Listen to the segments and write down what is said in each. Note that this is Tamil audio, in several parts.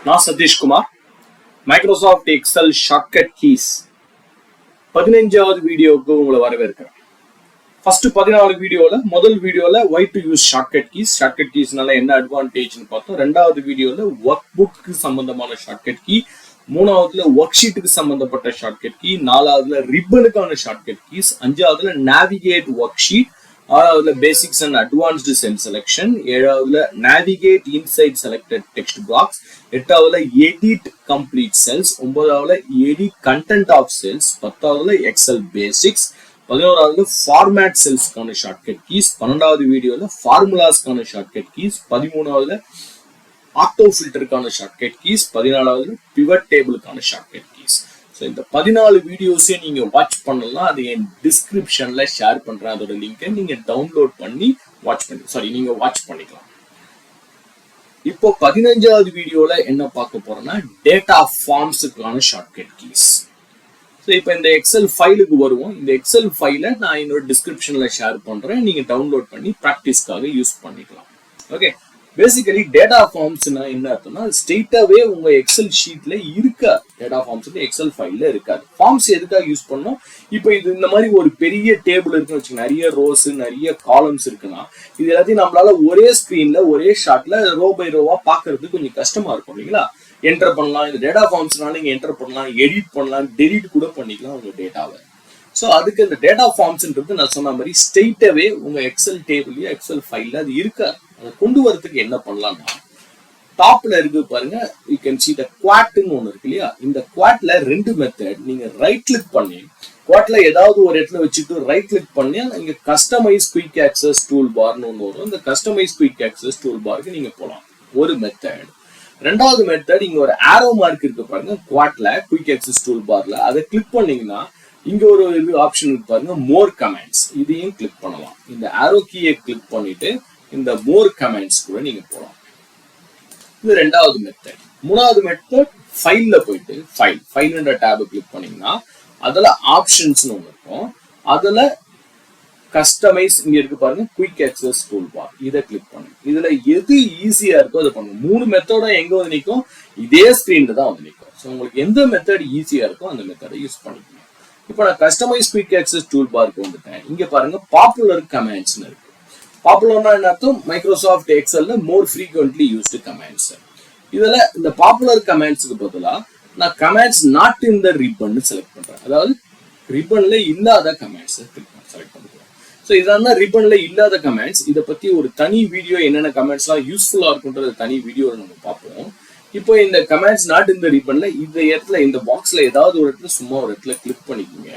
நான் Satish Kumar. Microsoft Excel shortcut keys 15வது வீடியோவுக்கு உங்களை வரவேற்கிறேன். ஃபர்ஸ்ட் 14 வீடியோல முதல் வீடியோல why to use shortcut keysனால என்ன அட்வான்டேஜ்னு பார்த்தோம். ரெண்டாவது வீடியோல ஒர்க் புக்கு சம்பந்தமான ஷார்ட்கட் கீ, மூணாவதுல ஒர்க் ஷீட்டுக்கு சம்பந்தப்பட்ட ஷார்ட்கட் கீ, நாலாவதுல ரிப்பனுக்கான ஷார்ட்கட் கீஸ், அஞ்சாவதுல நேவிகேட் ஒர்க் ஷீட், ஆறாவதுல basics and advanced cell selection, ஏழாவதுல navigate inside selected text box, எட்டாவதுல எடிட் கம்ப்ளீட் செல்ஸ், ஒன்பதாவதுல எடிட் கண்டென்ட் ஆஃப் செல்ஸ், பத்தாவதுல எக்ஸல் பேசிக்ஸ், 11ஆவதுல ஃபார்மேட் செல்ஸ்க்கான ஷார்ட்கட் கீஸ், 12வது வீடியோல ஃபார்முலாஸ்க்கான ஷார்ட்கட் கீஸ், 13ஆவதுல ஆட்டோ ஃபில்டருக்கான ஷார்ட்கட் கீஸ், 14ஆவதுல பிவட் டேபிளுக்கான ஷார்ட்கட் கீஸ். ஸோ இந்த 14 வீடியோஸையும் நீங்க வாட்ச் பண்ணலாம். அது என் டிஸ்கிரிப்ஷன்ல ஷேர் பண்றேன். அதோட லிங்கை நீங்க டவுன்லோட் பண்ணி நீங்க வாட்ச் பண்ணிக்கலாம். இப்போ 15வது வீடியோல என்ன பார்க்க போறோம்னா டேட்டா ஃபார்ம்ஸுக்கான ஷார்ட்கட் கீஸ். ஸோ இப்போ இந்த எக்ஸல் ஃபைலுக்கு வருவோம். இந்த எக்ஸல் ஃபைலை நான் என்னோட டிஸ்கிரிப்ஷன்ல ஷேர் பண்றேன். நீங்க டவுன்லோட் பண்ணி ப்ராக்டிஸ்க்காக யூஸ் பண்ணிக்கலாம். ஓகே, பேசிக்கலி டேட்டா ஃபார்ம்ஸ்னா என்ன அர்த்தம்னா ஸ்ட்ரெயிட்டாவே உங்க எக்ஸல் ஷீட்ல இருக்காது. டேட்டா ஃபார்ம்ஸ் எக்ஸல் ஃபைல்ல இருக்காது. ஃபார்ம்ஸ் எதுக்காக யூஸ் பண்ணோம்? இப்போ இது இந்த மாதிரி ஒரு பெரிய டேபிள் இருக்குன்னு வச்சுக்கோங்க, நிறைய ரோஸ் நிறைய காலம்ஸ் இருக்குன்னா இது எல்லாத்தையும் நம்மளால ஒரே ஸ்கிரீன்ல ஒரே ஷாட்ல ரோ பை ரோவா பாக்குறதுக்கு கொஞ்சம் கஷ்டமா இருக்கும் இல்லைங்களா? என்டர் பண்ணலாம். இந்த டேட்டா ஃபார்ம்ஸ்னால நீங்க என்டர் பண்ணலாம், எடிட் பண்ணலாம், டெலிட் கூட பண்ணிக்கலாம் உங்க டேட்டாவை. ஸோ அதுக்கு இந்த டேட்டா ஃபார்ம்ஸ்ன்றது நான் சொன்ன மாதிரி ஸ்ட்ரெயிட்டாவே உங்க எக்ஸல் டேபிள்லயோ எக்ஸல் ஃபைல்ல அது இருக்காது. அதை கொண்டு வரதுக்கு என்ன பண்ணலாம்னா டாப்ல இருக்கு பாருங்க, யூ கேன் see the குவாட்னு ஒன்று இருக்கு இல்லையா? இந்த குவாட்ல ரெண்டு மெத்தட். நீங்க ரைட் கிளிக் பண்ணி குவாட்ல ஏதாவது ஒரு இடத்துல வச்சுட்டு ரைட் கிளிக் பண்ணி நீங்க கஸ்டமைஸ் குயிக் ஆக்சஸ் டூல் பார்னு ஒன்று வரும். இந்த கஸ்டமைஸ் குயிக் ஆக்சஸ் டூல் பாருக்கு நீங்க போகலாம். ஒரு மெத்தட். ரெண்டாவது மெத்தட், இங்க ஒரு ஆரோ மார்க் இருக்கு பாருங்க குவாட்ல குயிக் ஆக்சஸ் டூல் பார்ல, அதை கிளிக் பண்ணீங்கன்னா இங்க ஒரு ஆப்ஷன் இருக்கு பாருங்க, மோர் கமெண்ட்ஸ். இதையும் கிளிக் பண்ணலாம். இந்த ஆரோ கீயை கிளிக் பண்ணிட்டு இந்த மோர் கமெண்ட்ஸ் கூட நீங்க போகலாம். இது ரெண்டாவது மெத்தட். மூணாவது மெத்தட், ஃபைல்ல போயிட்டு ஃபைல்ன்ற டேபை கிளிக் பண்ணீங்கன்னா அதுல ஆப்ஷன்ஸ் ஒன்று இருக்கும். அதுல கஸ்டமைஸ் இங்க இருக்கு பாருங்க குயிக் ஆக்சஸ் டூல் பார், இதை கிளிக் பண்ணுங்க. இதுல எது ஈஸியா இருக்கோ அதை பண்ணுங்க. 3 மெத்தட எங்க வந்து நிற்கும்? இதே ஸ்கிரீன்ல தான் வந்து நிற்கும். ஸோ உங்களுக்கு எந்த மெத்தட் ஈஸியா இருக்கோ அந்த மெத்தடை யூஸ் பண்ணிக்கணும். இப்போ நான் கஸ்டமைஸ் குயிக் ஆக்சஸ் டூல் பாருக்கு வந்துட்டேன். இங்க பாருங்க பாப்புலர் கமெண்ட்ஸ் இருக்கு. பாப்புலர்னா என்ன அர்த்தம்? மைக்ரோசாஃப்ட் எக்ஸல்ல மோர் ஃப்ரீக்வென்ட்லி யூஸ்டு கமெண்ட்ஸ். இதுல இந்த பாப்புலர் கமெண்ட்ஸ்க்கு பதிலா நான் commands not in the ribbon select பண்றேன். அதாவது ரிப்பன்ல இல்லாத கமெண்ட்ஸ் செலக்ட் பண்றேன். ஸோ இதெல்லாம் ரிப்பன்ல இல்லாத கமெண்ட்ஸ். இதை பத்தி ஒரு தனி வீடியோ, என்னென்ன கமெண்ட்ஸ்லாம் யூஸ்ஃபுல்லா இருக்குன்றது தனி வீடியோ நம்ம பார்ப்போம். இப்போ இந்த கமெண்ட்ஸ் நாட் இந்த ரிப்பன்ல இந்த இடத்துல இந்த பாக்ஸ்ல ஏதாவது ஒரு இடத்துல சும்மா ஒரு இடத்துல கிளிக் பண்ணிக்கோங்க.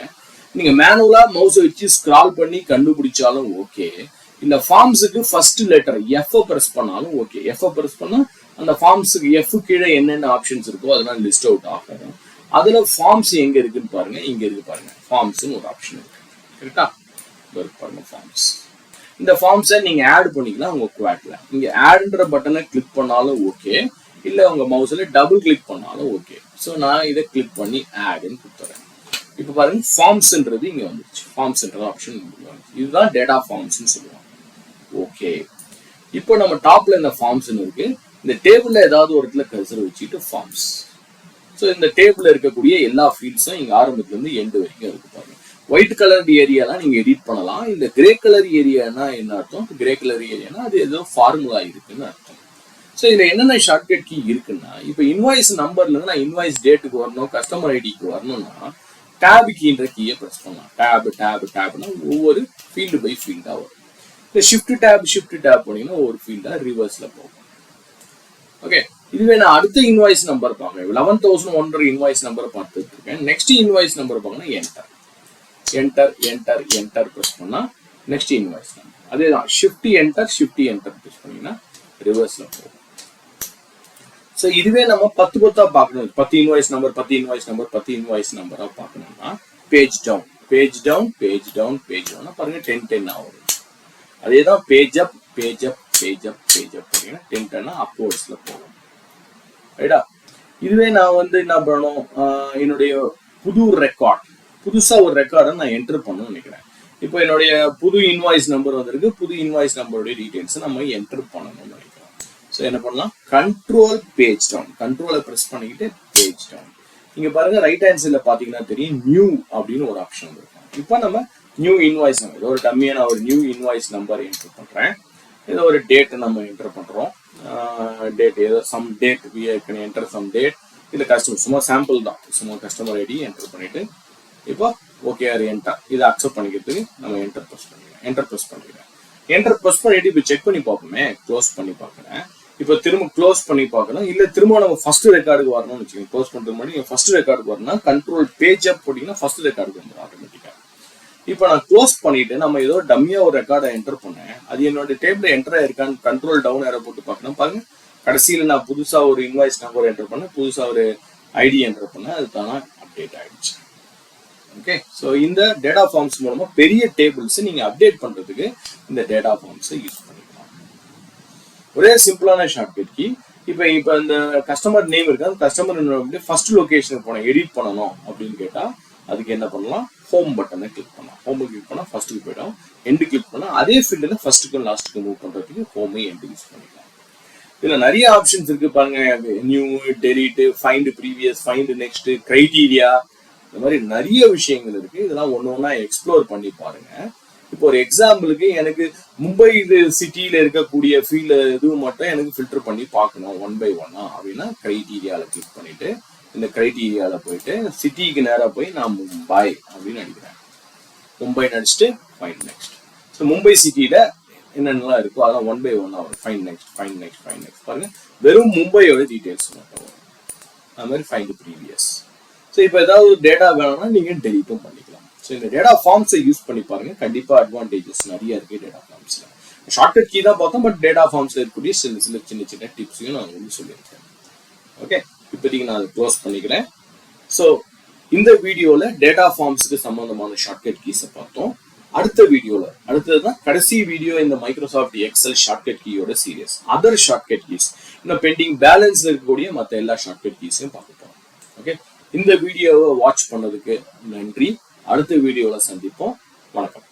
நீங்க மேனுவலா மவுஸ் வச்சு ஸ்க்ரால் பண்ணி கண்டுபிடிச்சாலும் ஓகே. இந்த ஃபார்ம்ஸுக்கு ஃபர்ஸ்ட் லெட்டர் எஃப் பிரஸ் பண்ணாலும் ஓகே. எஃப் பிரஸ் பண்ணா அந்த ஃபார்ம்ஸுக்கு எஃப் கீழே என்னென்ன ஆப்ஷன்ஸ் இருக்கோ அதெல்லாம் லிஸ்ட் அவுட் ஆகும். அதுல ஃபார்ம்ஸ் எங்க இருக்குன்னு பாருங்க. இங்க இருக்கு பாருங்க, ஃபார்ம்ஸ்னு ஒரு ஆப்ஷன் இருக்கு. கரெக்டா? பாருங்க ஃபார்ம்ஸ். இந்த ஃபார்ம்ஸை நீங்க ஆட் பண்ணிக்கலாம் உங்க குவாட்ல. நீங்க ஆட்ன்ற பட்டனை கிளிக் பண்ணாலும் ஓகே, இல்ல உங்க மவுஸ்ல டபுள் கிளிக் பண்ணாலும் ஓகே. ஸோ நான் இதை கிளிக் பண்ணி ஆட்னு கொடுத்துறேன். இப்போ பாருங்க ஃபார்ம்ஸ்ன்றது இங்க வந்துருச்சு. ஃபார்ம்ஸ்ன்ற ஆப்ஷன் இதுதான் டேட்டா ஃபார்ம்ஸ்னு சொல்லுவாங்க. ஓகே, இப்போ நம்ம டாப்ல இந்த ஃபார்ம்ஸ்னு இருக்கு. இந்த டேபிள்ல ஏதாவது ஒரு இடத்துல கர்சர் வச்சுட்டு ஃபார்ம்ஸ். ஸோ இந்த டேபிள்ல இருக்கக்கூடிய எல்லா ஃபீல்ட்ஸும் இங்க ஆரம்பத்துல இருந்து எண்டு வரைக்கும் இருக்கு பாருங்க. ஒயிட் கலர் ஏரியாலாம் நீங்க எடிட் பண்ணலாம். இந்த கிரே கலர் ஏரியானா என்ன அர்த்தம்? கிரே கலர் ஏரியானா அது ஏதோ ஃபார்முலா இருக்குன்னு அர்த்தம். ஸோ இதுல என்னென்ன ஷார்ட்கட் கீ இருக்குன்னா, இப்போ இன்வாய்ஸ் நம்பர்ல இருந்து நான் இன்வாய்ஸ் டேட்டுக்கு வரணும், கஸ்டமர் ஐடிக்கு வரணும்னா டேப் கீன்ற கீயை பிரஸ் பண்ணலாம். டேப்னா ஒவ்வொரு ஃபீல்டு பை ஃபீல்டா வரும். இந்த ஷிஃப்ட் டேப் பண்ணீங்கன்னா ஒவ்வொரு ஃபீல்டா ரிவர்ஸ்ல போகும். ஓகே, இதுவே நான் அடுத்த இன்வாய்ஸ் நம்பர் பார்க்கணும். 11,100 இன்வாய்ஸ் நம்பரை பார்த்துட்டு இருக்கேன். நெக்ஸ்ட் இன்வாய்ஸ் நம்பர் பார்க்கணும். என்டர் பிரஸ் பண்ணா நெக்ஸ்ட் இன்வாய்ஸ் நம்பர். அதேதான் ஷிஃப்ட் என்டர் பிரஸ் பண்ணீங்கன்னா ரிவர்ஸ்ல போகும். ஸோ இதுவே நம்ம 10 பார்க்கணும். 10 இன்வாய்ஸ் நம்பரா பார்க்கணும்னா பேஜ் டவுன் பாருங்க 10 ஆகும். அதேதான் பேஜ் அப் பாத்தீங்கன்னா 10 அப்வர்ட்ஸ்ல போகும். ரைட்டா? இதுவே நான் வந்து என்ன பண்ணணும், என்னுடைய புதுசா ஒரு ரெக்கார்டை நான் என்டர் பண்ணணும்னு நினைக்கிறேன். இப்போ என்னுடைய புது இன்வாய்ஸ் நம்பர் வந்திருக்கு. புது இன்வாய்ஸ் நம்பருடைய டீடைல்ஸ் நம்ம என்டர் பண்ணணும்னு நினைக்கிறேன். ஸோ என்ன பண்ணலாம், கண்ட்ரோல் பேஜ் டவுன், கண்ட்ரோலை ப்ரெஸ் பண்ணிக்கிட்டு பேஜ் டவுன். இங்க பாருங்க ரைட் ஹேண்ட் சைட்ல பாத்தீங்கன்னா தெரியும் நியூ அப்படின்னு ஒரு ஆப்ஷன் இருக்கும். இப்போ நம்ம நியூ இன்வாய்ஸ் நம்பர், இது ஒரு டம்மியான ஒரு நியூ இன்வாய்ஸ் நம்பர் என்டர் பண்றேன். இது ஒரு டேட் நம்ம என்டர் பண்றோம். டேட் ஏதோ some date we can enter some date. இல்ல கஸ்டமர் சும்மா சாம்பிள் தான், சும்மா கஸ்டமர் ஐடி என்டர் பண்ணிட்டு இப்போ ஓகே ஆர் என்டர் இதை அக்செப்ட் பண்ணிக்கிறதுக்கு நம்ம என்டர் ப்ரெஸ் பண்ணிக்கிறேன். என்டர் ப்ரெஸ் பண்ணிக்கிறேன். என்டர் ப்ரெஸ் பண்ணிட்டு இப்போ செக் பண்ணி பார்ப்போமே, க்ளோஸ் பண்ணி பார்க்குறேன். இப்போ திரும்ப க்ளோஸ் பண்ணி பார்க்கணும். இல்ல திரும்ப நம்ம ஃபர்ஸ்ட் ரெக்கார்டுக்கு வரணும்னு வச்சுக்கோங்க. க்ளோஸ் பண்ணுறது முன்னாடி ஃபர்ஸ்ட் ரெக்கார்டுக்கு வரணும்னா கண்ட்ரோல் பேஜ் அப் போட்டீங்கன்னா ஃபர்ஸ்ட் ரெக்கார்டுக்கு வந்துடும் ஆட்டோமேட்டிக்கா. இப்போ நான் க்ளோஸ் பண்ணிட்டு நம்ம ஏதோ டம்மியா ஒரு ரெக்கார்டை என்டர் பண்ணேன், அது என்னோட டேபிள் என்டர் ஆயிருக்கான்னு கண்ட்ரோல் டவுன் ஏரோ போட்டு பார்க்கணும். பாருங்க கடைசியில் நான் புதுசா ஒரு இன்வாய்ஸ் நம்பர் என்டர் பண்ணேன், புதுசா ஒரு ஐடி என்டர் பண்ணேன், அது தானே அப்டேட் ஆயிடுச்சு. ஓகே, ஸோ இந்த டேட்டா ஃபார்ம்ஸ் மூலமா பெரிய டேபிள்ஸ் நீங்க அப்டேட் பண்றதுக்கு இந்த டேட்டா ஃபார்ம்ஸை யூஸ் பண்ணிக்கலாம். ஒரே சிம்பிளான ஷார்ட்கட் கீ. இப்போ இந்த கஸ்டமர் நேம் இருக்கு, அந்த கஸ்டமர் ஃபர்ஸ்ட் லொகேஷனுக்கு போனோம், எடிட் பண்ணணும் அப்படின்னு கேட்டா அதுக்கு என்ன பண்ணலாம், ஹோம் பட்டனை கிளிக் பண்ணலாம். ஹோம் கிளிக் பண்ணா ஃபர்ஸ்ட்டுக்கு போயிடும், எண்டு கிளிக் பண்ணா அதே ஃபீல்டில் ஃபர்ஸ்ட்டுக்கும் லாஸ்ட்டுக்கு மூவ் பண்றதுக்கு ஹோம் எண்டு யூஸ் பண்ணிக்கலாம். இதுல நிறைய ஆப்ஷன்ஸ் இருக்கு பாருங்க, new, delete, find previous, find next, criteria, இந்த மாதிரி நிறைய விஷயங்கள் இருக்கு. இதெல்லாம் ஒன்னொன்னா எக்ஸ்ப்ளோர் பண்ணி பாருங்க. இப்போ ஒரு எக்ஸாம்பிளுக்கு எனக்கு மும்பை சிட்டியில இருக்கக்கூடிய ஃபீல்டு இது மட்டும் எனக்கு ஃபில்டர் பண்ணி பார்க்கணும் 1 by 1 அப்படின்னா கிரைட்டீரியால கிளிக் பண்ணிட்டு இந்த கிரைட்டீரியால போயிட்டு சிட்டிக்கு நேராக போய் நான் மும்பை அப்படின்னு அடிக்கிறேன். மும்பை நடிச்சுட்டு ஃபைண்ட் நெக்ஸ்ட். ஸோ மும்பை சிட்டியில என்னென்னலாம் இருக்கோ அதான் 1 by 1 வரும். Find next, find next, find next. பாருங்க வெறும் மும்பையோட டீடைல்ஸ் மட்டும் வரும். அது மாதிரி ஃபைண்ட் ப்ரீவியஸ். ஸோ இப்போ ஏதாவது டேட்டா வேணும்னா நீங்க டெலிட்டும் பண்ணிக்கலாம். ஸோ இந்த டேட்டா ஃபார்ம்ஸை யூஸ் பண்ணி பாருங்க, கண்டிப்பா அட்வான்டேஜஸ் நிறைய இருக்கு டேட்டா ஃபார்ம்ஸ்ல. ஷார்ட்கட் கீ தான் பார்த்தோம், பட் டேட்டா ஃபார்ம்ஸ்ல இருக்கக்கூடிய சில சின்ன சின்ன டிப்ஸையும் நான் வந்து சொல்லியிருக்கேன். ஓகே, இப்போதைக்கு நான் அதை க்ளோஸ் பண்ணிக்கிறேன். ஸோ இந்த வீடியோல டேட்டா ஃபார்ம்ஸுக்கு சம்பந்தமான ஷார்ட்கட் கீஸை பார்த்தோம். அடுத்த வீடியோல அடுத்ததுதான் கடைசி வீடியோ இந்த மைக்ரோசாஃப்ட் எக்ஸல் ஷார்ட்கட் கீயோட சீரியஸ். அதர் ஷார்ட்கட் கீஸ் இன்னும் பெண்டிங் பேலன்ஸ்ல இருக்கக்கூடிய மற்ற எல்லா ஷார்ட்கட் கீஸையும் பார்க்க போறோம். ஓகே, இந்த வீடியோவை வாட்ச் பண்ணதுக்கு நன்றி. அடுத்த வீடியோல சந்திப்போம். வணக்கம்.